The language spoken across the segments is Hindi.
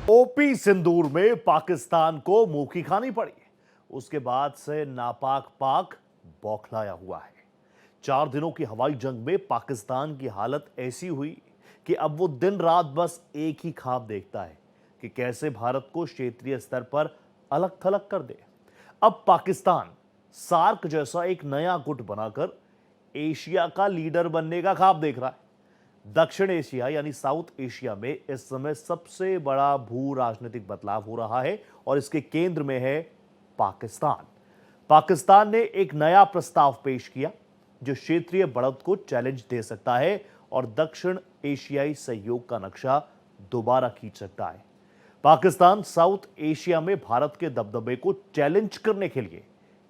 ओपी सिंदूर में पाकिस्तान को मुंह की खानी पड़ी। उसके बाद से नापाक पाक बौखलाया हुआ है। 4 दिनों की हवाई जंग में पाकिस्तान की हालत ऐसी हुई कि अब वो दिन रात बस एक ही ख्वाब देखता है कि कैसे भारत को क्षेत्रीय स्तर पर अलग थलग कर दे। अब पाकिस्तान सार्क जैसा एक नया गुट बनाकर एशिया का लीडर बनने का ख्वाब देख रहा है। दक्षिण एशिया यानी साउथ एशिया में इस समय सबसे बड़ा भू राजनीतिक बदलाव हो रहा है और इसके केंद्र में है पाकिस्तान। पाकिस्तान ने एक नया प्रस्ताव पेश किया जो क्षेत्रीय बढ़त को चैलेंज दे सकता है और दक्षिण एशियाई सहयोग का नक्शा दोबारा खींच सकता है। पाकिस्तान साउथ एशिया में भारत के दबदबे को चैलेंज करने के लिए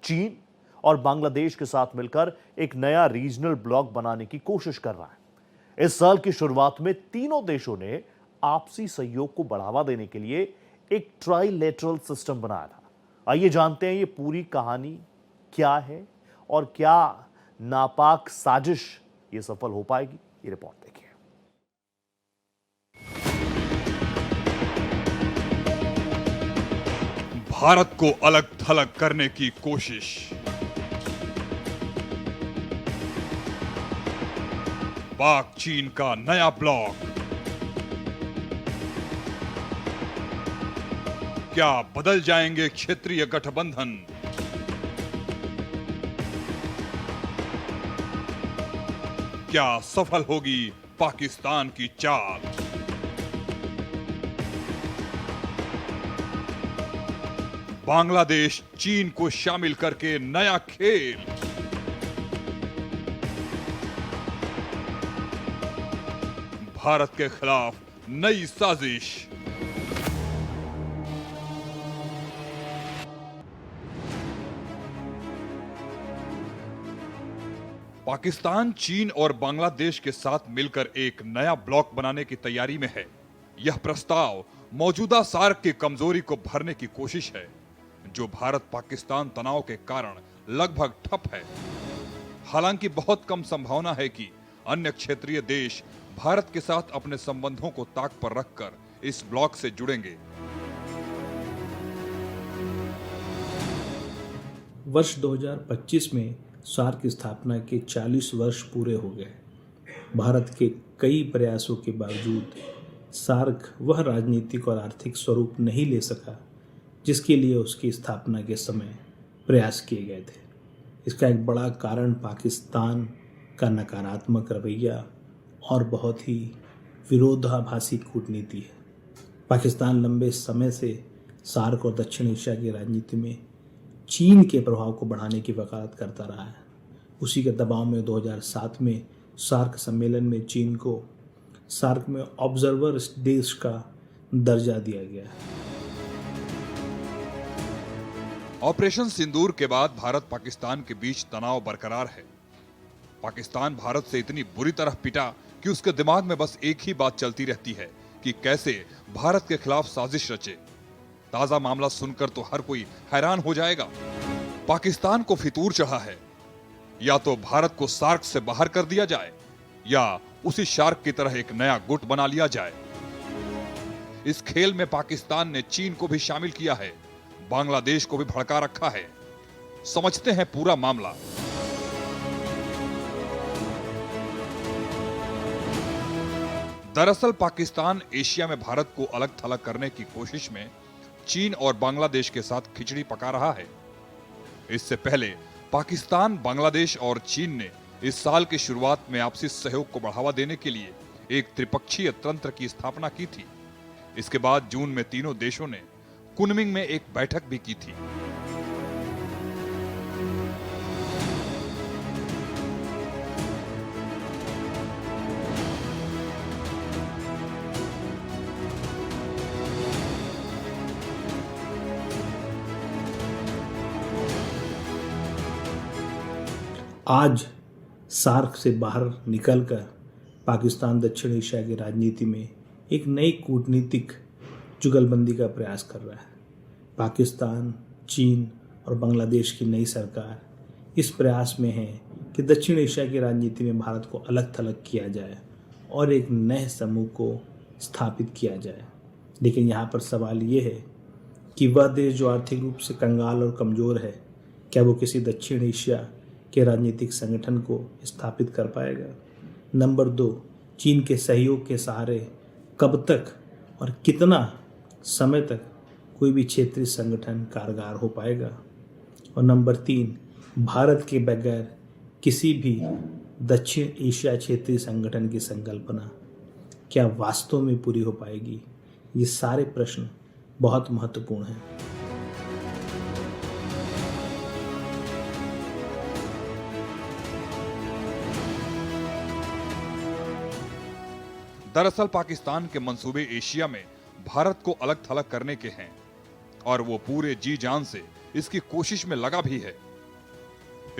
चीन और बांग्लादेश के साथ मिलकर एक नया रीजनल ब्लॉक बनाने की कोशिश कर रहा है। इस साल की शुरुआत में तीनों देशों ने आपसी सहयोग को बढ़ावा देने के लिए एक ट्राइलेटरल सिस्टम बनाया था। आइए जानते हैं ये पूरी कहानी क्या है और क्या नापाक साजिश ये सफल हो पाएगी। ये रिपोर्ट देखिए। भारत को अलग थलग करने की कोशिश। पाक चीन का नया ब्लॉक। क्या बदल जाएंगे क्षेत्रीय गठबंधन? क्या सफल होगी पाकिस्तान की चाल? बांग्लादेश चीन को शामिल करके नया खेल। भारत के खिलाफ नई साजिश। पाकिस्तान चीन और बांग्लादेश के साथ मिलकर एक नया ब्लॉक बनाने की तैयारी में है। यह प्रस्ताव मौजूदा सार्क की कमजोरी को भरने की कोशिश है, जो भारत पाकिस्तान तनाव के कारण लगभग ठप है। हालांकि बहुत कम संभावना है कि अन्य क्षेत्रीय देश भारत के साथ अपने संबंधों को ताक पर रखकर इस ब्लॉक से जुड़ेंगे। वर्ष 2025 में सार्क की स्थापना के 40 वर्ष पूरे हो गए। भारत के कई प्रयासों के बावजूद सार्क वह राजनीतिक और आर्थिक स्वरूप नहीं ले सका जिसके लिए उसकी स्थापना के समय प्रयास किए गए थे। इसका एक बड़ा कारण पाकिस्तान का नकारात्मक रवैया और बहुत ही विरोधाभासी कूटनीति है। पाकिस्तान लंबे समय से सार्क और दक्षिण एशिया की राजनीति में चीन के प्रभाव को बढ़ाने की वकालत करता रहा है। उसी के दबाव में 2007 में सार्क सम्मेलन में चीन को सार्क में ऑब्जर्वर देश का दर्जा दिया गया। ऑपरेशन सिंदूर के बाद भारत पाकिस्तान के बीच तनाव बरकरार है। पाकिस्तान भारत से इतनी बुरी तरह पिटा कि उसके दिमाग में बस एक ही बात चलती रहती है कि कैसे भारत के खिलाफ साजिश रचे। ताजा मामला सुनकर तो हर कोई हैरान हो जाएगा। पाकिस्तान को फितूर चढ़ा है, या तो भारत को सार्क से बाहर कर दिया जाए या उसी शार्क की तरह एक नया गुट बना लिया जाए। इस खेल में पाकिस्तान ने चीन को भी शामिल किया है, बांग्लादेश को भी भड़का रखा है। समझते हैं पूरा मामला। दरअसल पाकिस्तान एशिया में भारत को अलग थलग करने की कोशिश में चीन और बांग्लादेश के साथ खिचड़ी पका रहा है। इससे पहले पाकिस्तान, बांग्लादेश और चीन ने इस साल की शुरुआत में आपसी सहयोग को बढ़ावा देने के लिए एक त्रिपक्षीय तंत्र की स्थापना की थी। इसके बाद जून में तीनों देशों ने कुनमिंग में एक बैठक भी की थी। आज सार्क से बाहर निकलकर पाकिस्तान दक्षिण एशिया की राजनीति में एक नई कूटनीतिक जुगलबंदी का प्रयास कर रहा है। पाकिस्तान, चीन और बांग्लादेश की नई सरकार इस प्रयास में है कि दक्षिण एशिया की राजनीति में भारत को अलग थलग किया जाए और एक नए समूह को स्थापित किया जाए। लेकिन यहाँ पर सवाल ये है कि वह देश जो आर्थिक रूप से कंगाल और कमज़ोर है, क्या वो किसी दक्षिण एशिया के राजनीतिक संगठन को स्थापित कर पाएगा? नंबर 2, चीन के सहयोग के सहारे कब तक और कितना समय तक कोई भी क्षेत्रीय संगठन कारगर हो पाएगा? और नंबर 3, भारत के बगैर किसी भी दक्षिण एशिया क्षेत्रीय संगठन की संकल्पना क्या वास्तव में पूरी हो पाएगी? ये सारे प्रश्न बहुत महत्वपूर्ण हैं। दरअसल पाकिस्तान के मंसूबे एशिया में भारत को अलग थलग करने के हैं और वो पूरे जी जान से इसकी कोशिश में लगा भी है।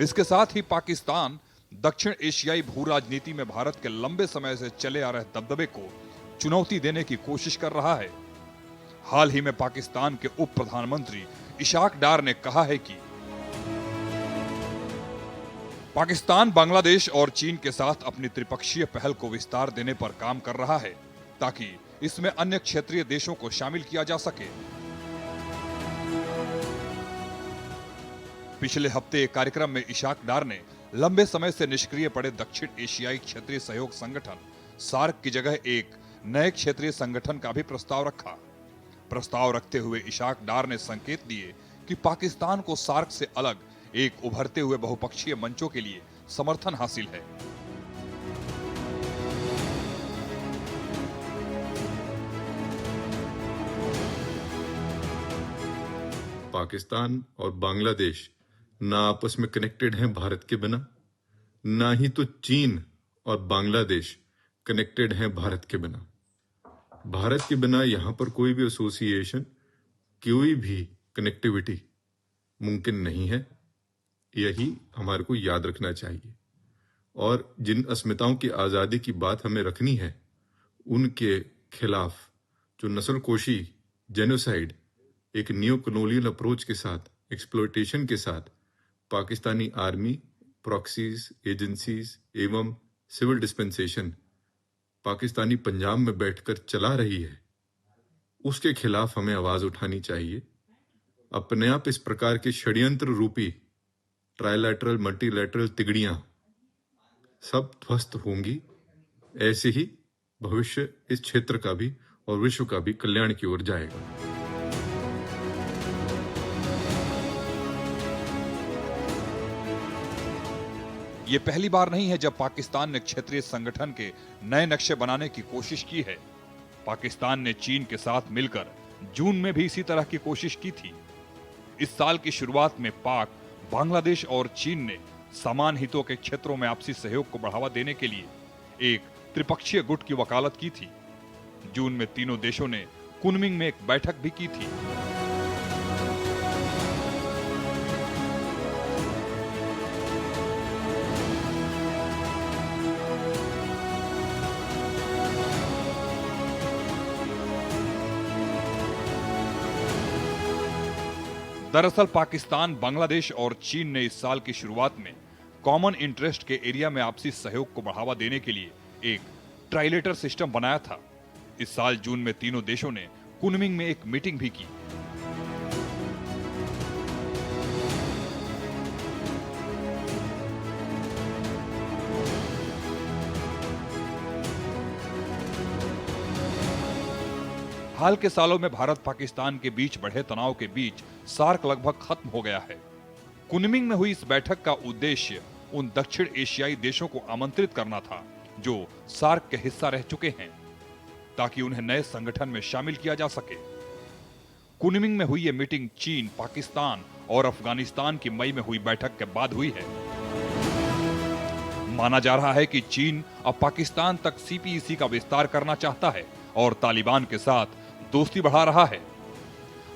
इसके साथ ही पाकिस्तान दक्षिण एशियाई भू राजनीति में भारत के लंबे समय से चले आ रहे दबदबे को चुनौती देने की कोशिश कर रहा है। हाल ही में पाकिस्तान के उप प्रधानमंत्री इशाक डार ने कहा है कि पाकिस्तान बांग्लादेश और चीन के साथ अपनी त्रिपक्षीय पहल को विस्तार देने पर काम कर रहा है ताकि इसमें अन्य क्षेत्रीय देशों को शामिल किया जा सके। पिछले हफ्ते एक कार्यक्रम में इशाक डार ने लंबे समय से निष्क्रिय पड़े दक्षिण एशियाई क्षेत्रीय सहयोग संगठन सार्क की जगह एक नए क्षेत्रीय संगठन का भी प्रस्ताव रखा। प्रस्ताव रखते हुए इशाक डार ने संकेत दिए कि पाकिस्तान को सार्क से अलग एक उभरते हुए बहुपक्षीय मंचों के लिए समर्थन हासिल है। पाकिस्तान और बांग्लादेश ना आपस में कनेक्टेड हैं भारत के बिना, ना ही तो चीन और बांग्लादेश कनेक्टेड हैं भारत के बिना। भारत के बिना यहां पर कोई भी एसोसिएशन, कोई भी कनेक्टिविटी मुमकिन नहीं है। यही हमारे को याद रखना चाहिए। और जिन अस्मिताओं की आज़ादी की बात हमें रखनी है, उनके खिलाफ जो नस्लकुशी, जेनोसाइड, एक न्यू कॉलोनियल अप्रोच के साथ, एक्सप्लॉयटेशन के साथ पाकिस्तानी आर्मी, प्रॉक्सीज, एजेंसीज एवं सिविल डिस्पेंसेशन पाकिस्तानी पंजाब में बैठकर चला रही है, उसके खिलाफ हमें आवाज उठानी चाहिए। अपने आप इस प्रकार के षड्यंत्र रूपी ट्राइलैटरल, मल्टीलैटरल तिगड़ियां सब ध्वस्त होंगी। ऐसे ही भविष्य इस क्षेत्र का भी और विश्व का भी कल्याण की ओर जाएगा। ये पहली बार नहीं है जब पाकिस्तान ने क्षेत्रीय संगठन के नए नक्शे बनाने की कोशिश की है। पाकिस्तान ने चीन के साथ मिलकर जून में भी इसी तरह की कोशिश की थी। इस साल की शुरुआत में पाक, बांग्लादेश और चीन ने समान हितों के क्षेत्रों में आपसी सहयोग को बढ़ावा देने के लिए एक त्रिपक्षीय गुट की वकालत की थी। जून में तीनों देशों ने कुनमिंग में एक बैठक भी की थी। दरअसल पाकिस्तान, बांग्लादेश और चीन ने इस साल की शुरुआत में कॉमन इंटरेस्ट के एरिया में आपसी सहयोग को बढ़ावा देने के लिए एक ट्राइलेटर सिस्टम बनाया था। इस साल जून में तीनों देशों ने कुनमिंग में एक मीटिंग भी की। हाल के सालों में भारत पाकिस्तान के बीच बढ़े तनाव के बीच सार्क लगभग खत्म हो गया है। कुनमिंग में हुई इस बैठक का उद्देश्य उन दक्षिण एशियाई देशों को आमंत्रित करना था जो सार्क के हिस्सा रह चुके हैं, ताकि उन्हें नए संगठन में शामिल किया जा सके। कुनमिंग में हुई यह मीटिंग चीन, पाकिस्तान और अफगानिस्तान की मई में हुई बैठक के बाद हुई है। माना जा रहा है कि चीन अब पाकिस्तान तक सीपीईसी का विस्तार करना चाहता है और तालिबान के साथ दोस्ती बढ़ा रहा है।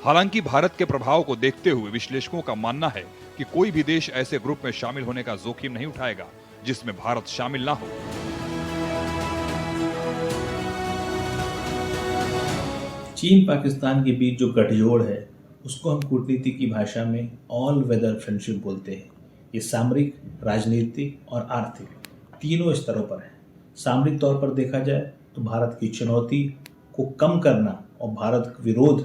हालांकि भारत के प्रभाव को देखते हुए विश्लेषकों का मानना है कि कोई भी देश ऐसे ग्रुप में शामिल होने का जोखिम नहीं उठाएगा जिसमें भारत शामिल ना हो। चीन पाकिस्तान के बीच जो गठजोड़ है उसको हम कूटनीति की भाषा में ऑल वेदर फ्रेंडशिप बोलते हैं। ये सामरिक, राजनीतिक और आर्थिक तीनों स्तरों पर है। सामरिक तौर पर देखा जाए तो भारत की चुनौती को कम करना और भारत विरोध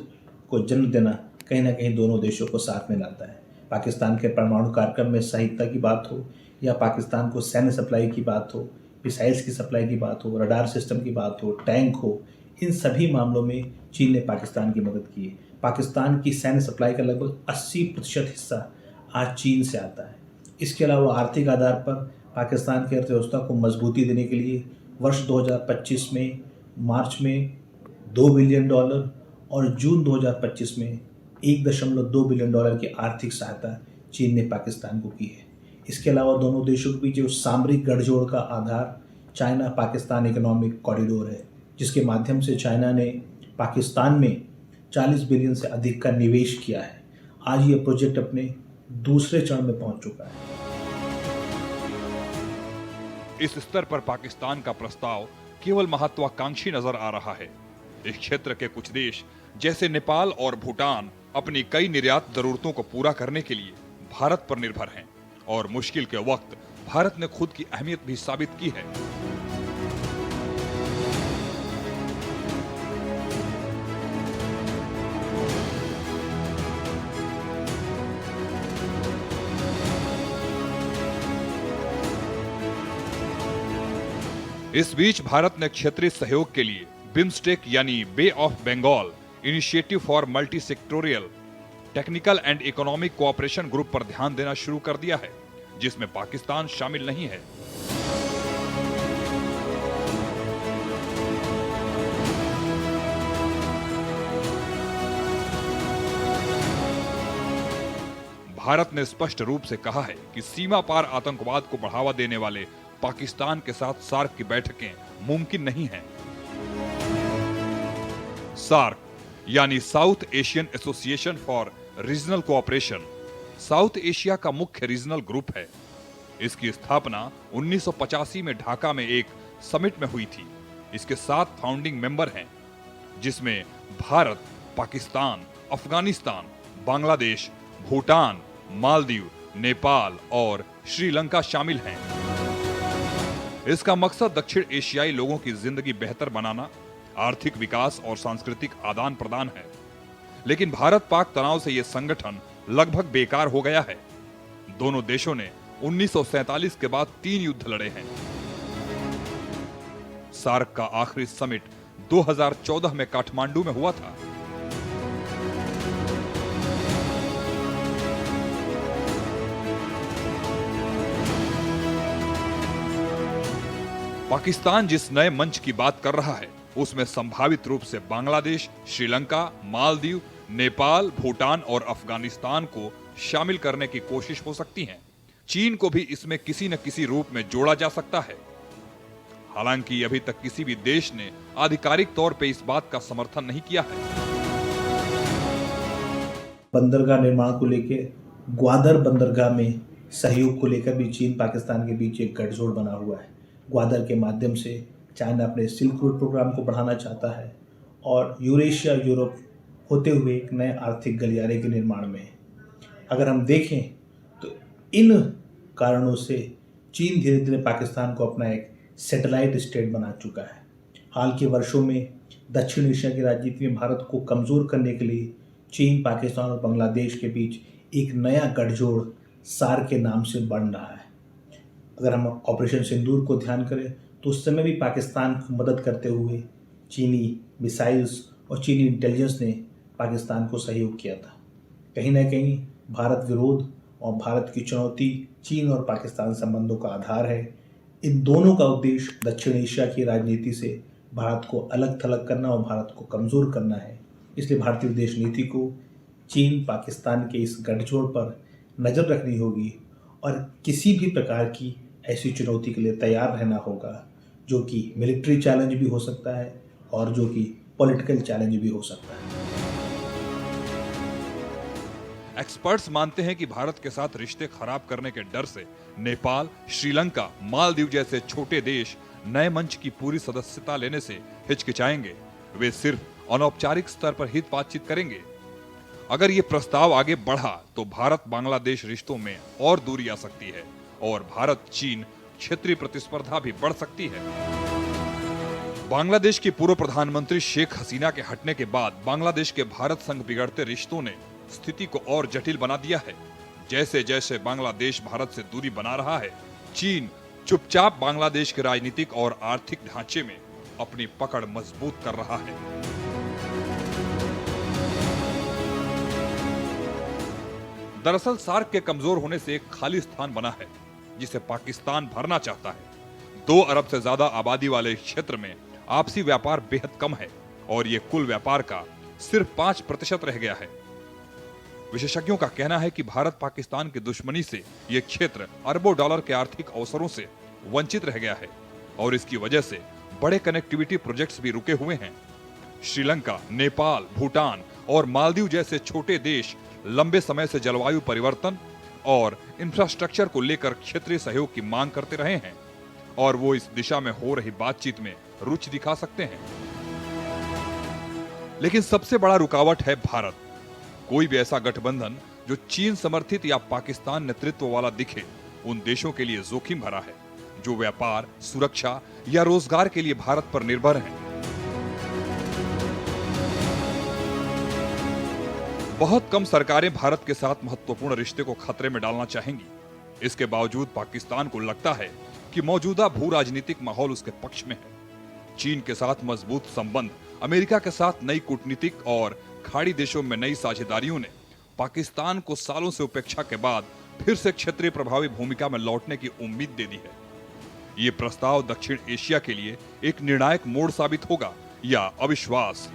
को जन्म देना कहीं ना कहीं दोनों देशों को साथ में लाता है। पाकिस्तान के परमाणु कार्यक्रम में सहायता की बात हो या पाकिस्तान को सैन्य सप्लाई की बात हो, मिसाइल्स की सप्लाई की बात हो, रडार सिस्टम की बात हो, टैंक हो, इन सभी मामलों में चीन ने पाकिस्तान की मदद की है। पाकिस्तान की सैन्य सप्लाई का लगभग 80% हिस्सा आज चीन से आता है। इसके अलावा आर्थिक आधार पर पाकिस्तान की अर्थव्यवस्था को मजबूती देने के लिए वर्ष 2025 में मार्च में $2 बिलियन और जून 2025 में $1.2 बिलियन की आर्थिक सहायता चीन ने पाकिस्तान को की है। इसके अलावा दोनों देशों के बीच जो सामरिक गठजोड़ का आधार चाइना पाकिस्तान इकोनॉमिक कॉरिडोर है, जिसके माध्यम से चाइना ने पाकिस्तान में 40 बिलियन से अधिक का निवेश किया है। आज ये प्रोजेक्ट अपने दूसरे चरण में पहुंच चुका है। इस स्तर पर पाकिस्तान का प्रस्ताव केवल महत्वाकांक्षी नजर आ रहा है। इस क्षेत्र के कुछ देश जैसे नेपाल और भूटान अपनी कई निर्यात जरूरतों को पूरा करने के लिए भारत पर निर्भर हैं और मुश्किल के वक्त भारत ने खुद की अहमियत भी साबित की है। इस बीच भारत ने क्षेत्रीय सहयोग के लिए बिम्स्टेक यानी bay of Bengal initiative for multi sectoral technical and economic cooperation group पर ध्यान देना शुरू कर दिया है, जिसमें पाकिस्तान शामिल नहीं है। भारत ने स्पष्ट रूप से कहा है कि सीमा पार आतंकवाद को बढ़ावा देने वाले पाकिस्तान के साथ सार्क की बैठकें मुमकिन नहीं हैं। सार्क यानी south Asian association for regional cooperation south Asia का मुख्य रीजनल ग्रुप है। इसकी स्थापना 1985 में ढाका में एक समिट में हुई थी। इसके 7 फाउंडिंग मेंबर हैं, जिसमें भारत, पाकिस्तान, अफगानिस्तान, बांग्लादेश, भूटान, मालदीव, नेपाल और श्रीलंका शामिल हैं। इसका मकसद दक्षिण एशियाई लोगों की जिंदगी बेहतर बनाना, आर्थिक विकास और सांस्कृतिक आदान प्रदान है। लेकिन भारत पाक तनाव से यह संगठन लगभग बेकार हो गया है। दोनों देशों ने 1947 के बाद 3 युद्ध लड़े हैं। सार्क का आखिरी समिट 2014 में काठमांडू में हुआ था। पाकिस्तान जिस नए मंच की बात कर रहा है, उसमें संभावित रूप से बांग्लादेश, श्रीलंका, मालदीव, नेपाल, भूटान और अफगानिस्तान को शामिल करने की कोशिश हो सकती है। चीन को भी इसमें किसी न किसी रूप में जोड़ा जा सकता है। हालांकि अभी तक किसी भी देश ने आधिकारिक तौर पे इस बात का समर्थन नहीं किया है। बंदरगाह निर्माण को लेकर ग्वादर बंदरगाह में सहयोग को लेकर भी चीन पाकिस्तान के बीच एक गठजोड़ बना हुआ है। ग्वादर के माध्यम से चाइना अपने सिल्क रूट प्रोग्राम को बढ़ाना चाहता है और यूरेशिया यूरोप होते हुए एक नए आर्थिक गलियारे के निर्माण में है। अगर हम देखें तो इन कारणों से चीन धीरे धीरे पाकिस्तान को अपना एक सैटेलाइट स्टेट बना चुका है। हाल के वर्षों में दक्षिण एशिया की राजनीति में भारत को कमज़ोर करने के लिए चीन, पाकिस्तान और बांग्लादेश के बीच एक नया गठजोड़ सार्क के नाम से बन रहा है। अगर हम ऑपरेशन सिंदूर को ध्यान करें तो उस समय भी पाकिस्तान की मदद करते हुए चीनी मिसाइल्स और चीनी इंटेलिजेंस ने पाकिस्तान को सहयोग किया था। कहीं ना कहीं भारत विरोध और भारत की चुनौती चीन और पाकिस्तान संबंधों का आधार है। इन दोनों का उद्देश्य दक्षिण एशिया की राजनीति से भारत को अलग थलग करना और भारत को कमज़ोर करना है। इसलिए भारतीय विदेश नीति को चीन पाकिस्तान के इस गठजोड़ पर नज़र रखनी होगी और किसी भी प्रकार की ऐसी चुनौती के लिए तैयार रहना होगा जो कि मिलिट्री चैलेंज भी हो सकता है और जो कि पॉलिटिकल चैलेंज भी हो सकता है। एक्सपर्ट्स मानते हैं कि भारत के साथ रिश्ते खराब करने के डर से नेपाल, श्रीलंका, मालदीव जैसे छोटे देश नए मंच की पूरी सदस्यता लेने से हिचकिचाएंगे। वे सिर्फ अनौपचारिक स्तर पर हित बातचीत करेंगे। अगर ये प्रस्ताव आगे बढ़ा तो भारत बांग्लादेश रिश्तों में और दूरी आ सकती है और भारत चीन क्षेत्रीय प्रतिस्पर्धा भी बढ़ सकती है। बांग्लादेश की पूर्व प्रधानमंत्री शेख हसीना के हटने के बाद बांग्लादेश के भारत संग बिगड़ते रिश्तों ने स्थिति को और जटिल बना दिया है। जैसे जैसे बांग्लादेश भारत से दूरी बना रहा है, चीन चुपचाप बांग्लादेश के राजनीतिक और आर्थिक ढांचे में अपनी पकड़ मजबूत कर रहा है। दरअसल सार्क के कमजोर होने से एक खाली स्थान बना है जिसे पाकिस्तान भरना चाहता है। 2 अरब से ज्यादा आबादी वाले क्षेत्र में आपसी व्यापार बेहद कम है और ये कुल व्यापार का सिर्फ 5% रह गया है। विशेषज्ञों का कहना है कि भारत पाकिस्तान की दुश्मनी से यह क्षेत्र अरबों डॉलर के आर्थिक अवसरों से वंचित रह गया है और इसकी वजह से बड़े कनेक्टिविटी प्रोजेक्ट्स भी रुके हुए हैं। श्रीलंका, नेपाल, भूटान और मालदीव जैसे छोटे देश लंबे समय से जलवायु परिवर्तन और इंफ्रास्ट्रक्चर को लेकर क्षेत्रीय सहयोग की मांग करते रहे हैं और वो इस दिशा में हो रही बातचीत में रुचि दिखा सकते हैं। लेकिन सबसे बड़ा रुकावट है भारत। कोई भी ऐसा गठबंधन जो चीन समर्थित या पाकिस्तान नेतृत्व वाला दिखे उन देशों के लिए जोखिम भरा है जो व्यापार, सुरक्षा या रोजगार के लिए भारत पर निर्भर हैं। बहुत कम सरकारें भारत के साथ महत्वपूर्ण रिश्ते को खतरे में डालना चाहेंगी। इसके बावजूद पाकिस्तान को लगता है कि मौजूदा भू राजनीतिक माहौल उसके पक्ष में है। चीन के साथ मजबूत संबंध, अमेरिका के साथ नई कूटनीतिक और खाड़ी देशों में नई साझेदारियों ने पाकिस्तान को सालों से उपेक्षा के बाद फिर से क्षेत्रीय प्रभावी भूमिका में लौटने की उम्मीद दे दी है। ये प्रस्ताव दक्षिण एशिया के लिए एक निर्णायक मोड़ साबित होगा या अविश्वास।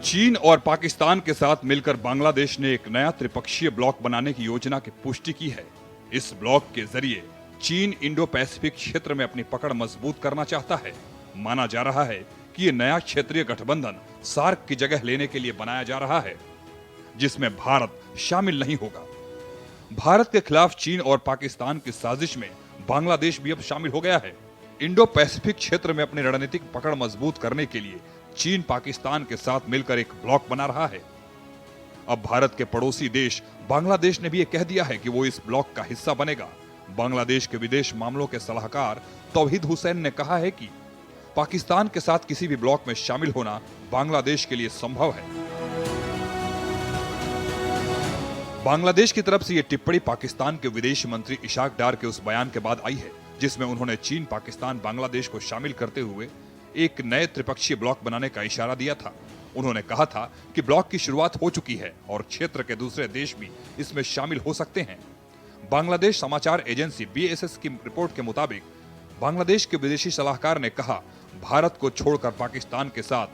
चीन और पाकिस्तान के साथ मिलकर बांग्लादेश ने एक नया त्रिपक्षीय ब्लॉक बनाने की योजना की पुष्टि की है। इस ब्लॉक के जरिए चीन इंडो पैसिफिक क्षेत्र में अपनी पकड़ मजबूत करना चाहता है। माना जा रहा है कि यह नया क्षेत्रीय गठबंधन सार्क की जगह लेने के लिए बनाया जा रहा है, जिसमें भारत शामिल नहीं होगा। भारत के खिलाफ चीन और पाकिस्तान की साजिश में बांग्लादेश भी अब शामिल हो गया है। इंडो पैसिफिक क्षेत्र में अपनी रणनीतिक पकड़ मजबूत करने के लिए चीन पाकिस्तान के साथ मिलकर एक ब्लॉक बना रहा है। अब भारत के पड़ोसी देश बांग्लादेश ने भी यह कह दिया है कि वो इस ब्लॉक का हिस्सा बनेगा। बांग्लादेश के विदेश मामलों के सलाहकार तौहीद हुसैन ने कहा है कि पाकिस्तान के साथ किसी भी ब्लॉक में शामिल होना बांग्लादेश के लिए संभव है। बांग्लादेश की तरफ से यह टिप्पणी पाकिस्तान के विदेश मंत्री इशाक डार के उस बयान के बाद आई है जिसमें उन्होंने चीन, पाकिस्तान, बांग्लादेश को शामिल करते हुए एक नए त्रिपक्षीय ब्लॉक बनाने का इशारा दिया था। उन्होंने कहा था कि ब्लॉक की शुरुआत हो चुकी है और क्षेत्र के दूसरे देश भी इसमें शामिल हो सकते हैं। बांग्लादेश समाचार एजेंसी BSS की रिपोर्ट के मुताबिक बांग्लादेश के विदेशी सलाहकार ने कहा, भारत को छोड़कर पाकिस्तान के साथ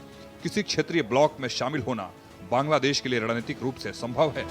किसी क्षेत्रीय ब्लॉक में शामिल होना बांग्लादेश के लिए रणनीतिक रूप से संभव है।